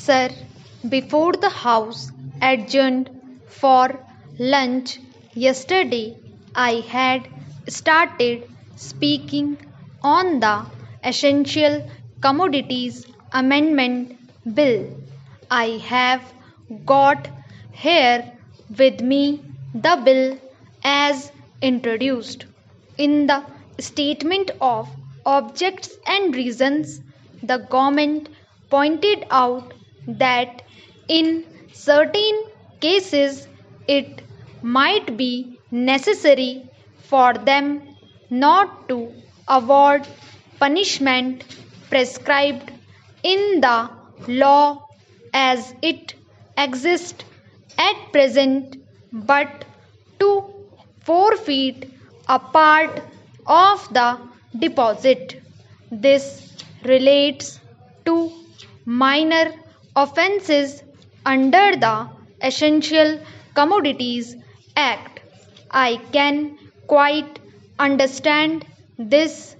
Sir, before the House adjourned for lunch yesterday, I had started speaking on the Essential Commodities Amendment Bill. I have got here with me the bill as introduced. In the statement of objects and reasons, the government pointed out that in certain cases it might be necessary for them not to award punishment prescribed in the law as it exists at present, but to forfeit a part of the deposit. This relates to minor offences under the Essential Commodities Act. I can quite understand this,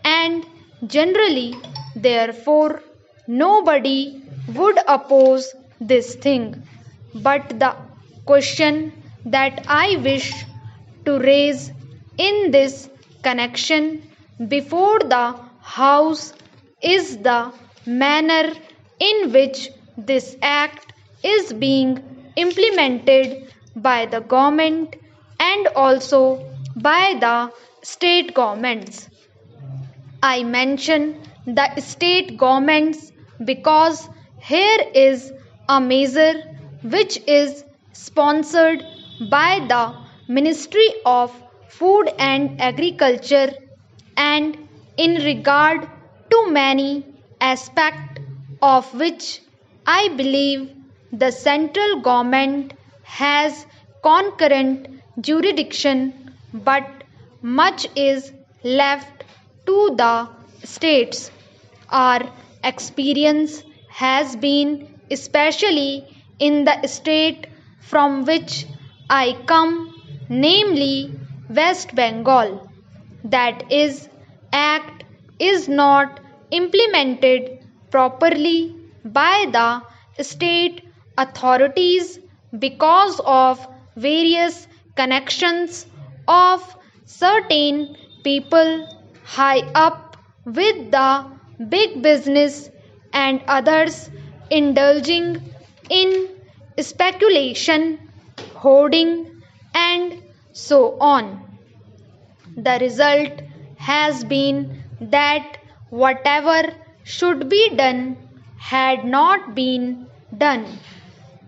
and generally, therefore, nobody would oppose this thing. But the question that I wish to raise in this connection before the House is the manner in which this act is being implemented by the government and also by the state governments. I mention the state governments because here is a measure which is sponsored by the Ministry of Food and Agriculture, and in regard to many aspects of which I believe the central government has concurrent jurisdiction, but much is left to the states. Our experience has been, especially in the state from which I come, namely West Bengal, that is, act is not implemented properly by the state authorities because of various connections of certain people high up with the big business and others indulging in speculation, hoarding, and so on. The result has been that whatever should be done had not been done.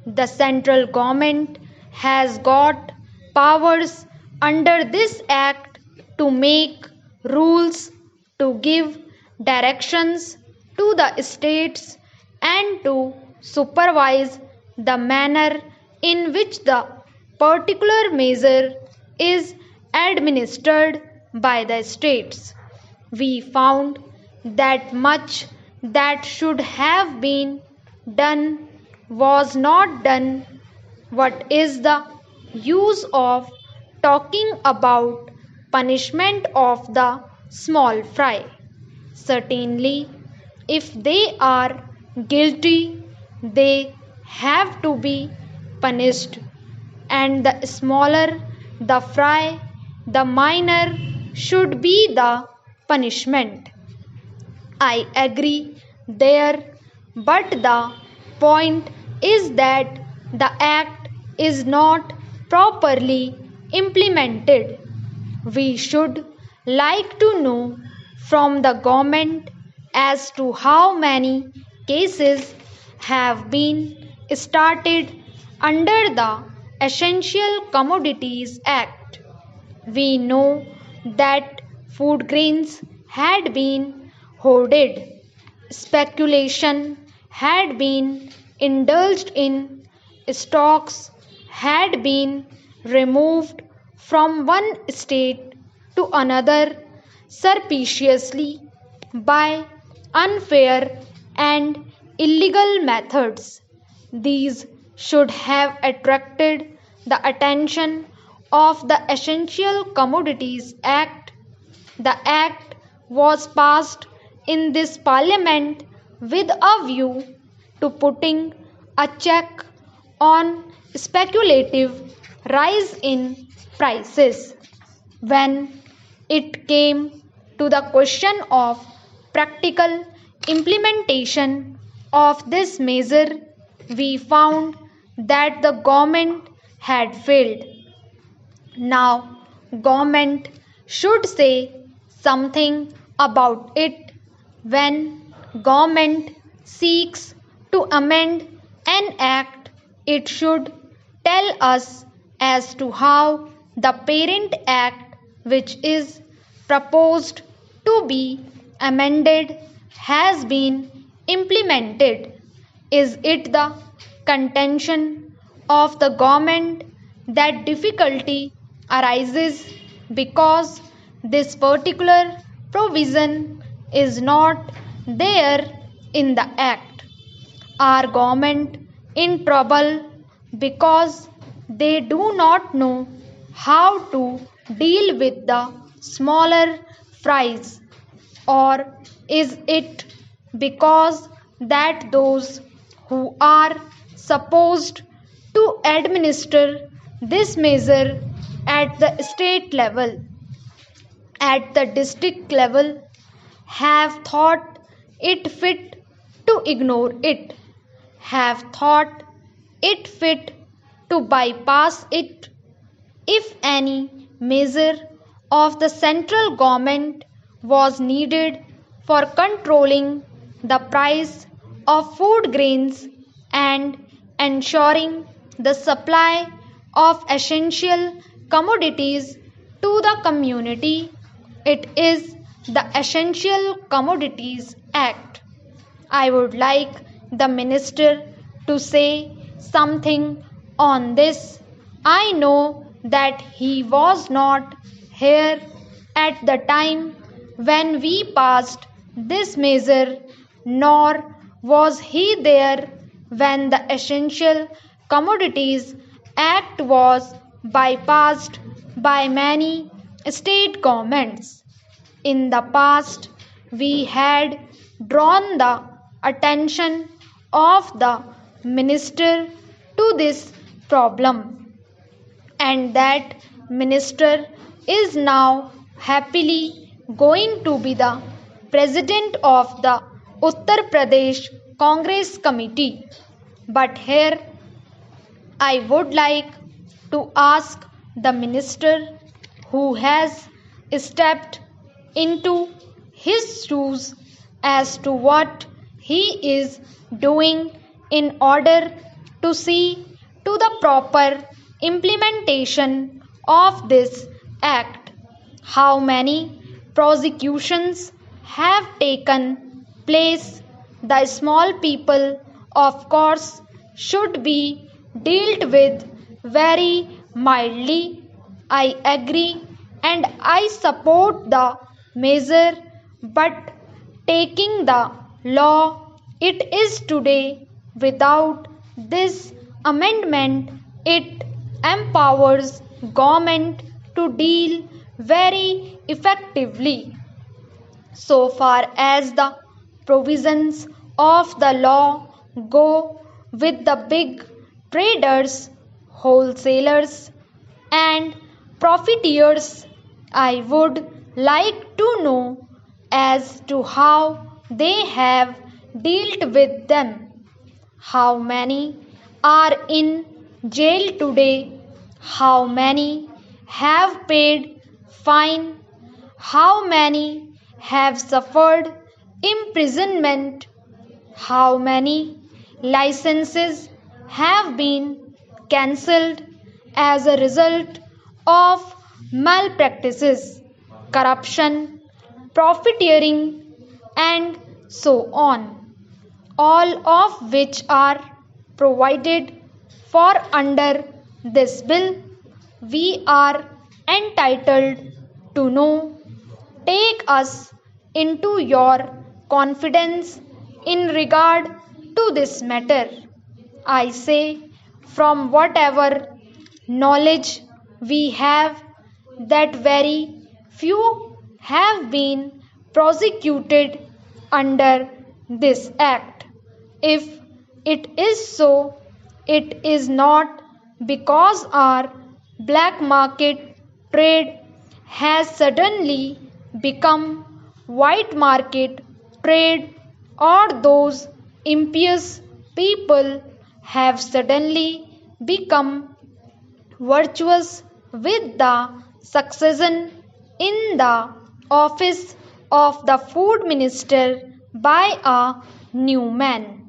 The central government has got powers under this act to make rules, to give directions to the states, and to supervise the manner in which the particular measure is administered by the states. We found that much that should have been done was not done. What is the use of talking about punishment of the small fry? Certainly, if they are guilty, they have to be punished, and the smaller the fry, the minor should be the punishment. I agree there, but the point is that the act is not properly implemented. We should like to know from the government as to how many cases have been started under the Essential Commodities Act. We know that food grains had been hoarded, speculation had been indulged in, stocks had been removed from one state to another surreptitiously by unfair and illegal methods. These should have attracted the attention of the Essential Commodities Act. The Act was passed in this Parliament with a view to putting a check on speculative rise in prices. When it came to the question of practical implementation of this measure, we found that the government had failed. Now, government should say something about it. When government seeks to amend an act, it should tell us as to how the parent act which is proposed to be amended has been implemented. Is it the contention of the government that difficulty arises because this particular provision is not there in the act? Are government in trouble because they do not know how to deal with the smaller fries, or is it because that those who are supposed to administer this measure at the state level, at the district level, have thought it fit to ignore it, have thought it fit to bypass it? If any measure of the central government was needed for controlling the price of food grains and ensuring the supply of essential commodities to the community, it is the Essential Commodities Act. I would like the minister to say something on this. I know that he was not here at the time when we passed this measure, nor was he there when the Essential Commodities Act was bypassed by many state governments. In the past, we had drawn the attention of the minister to this problem, and that minister is now happily going to be the president of the Uttar Pradesh Congress Committee. But here I would like to ask the minister who has stepped into his shoes as to what he is doing in order to see to the proper implementation of this act. How many prosecutions have taken place? The small people, of course, should be dealt with very mildly. I agree and I support the measure, but taking the law it is today, without this amendment, it empowers government to deal very effectively. So far as the provisions of the law go with the big traders, wholesalers, and profiteers, I would like to know as to how they have dealt with them. How many are in jail today? How many have paid fine? How many have suffered imprisonment? How many licenses have been cancelled as a result of malpractices, corruption, profiteering, and so on, all of which are provided for under this bill? We are entitled to know. Take us into your confidence in regard to this matter. I say, from whatever knowledge we have, that very few have been prosecuted under this act. If it is so. It is not because our black market trade has suddenly become white market trade, or those impious people have suddenly become virtuous with the succession in the office of the food minister by a new man.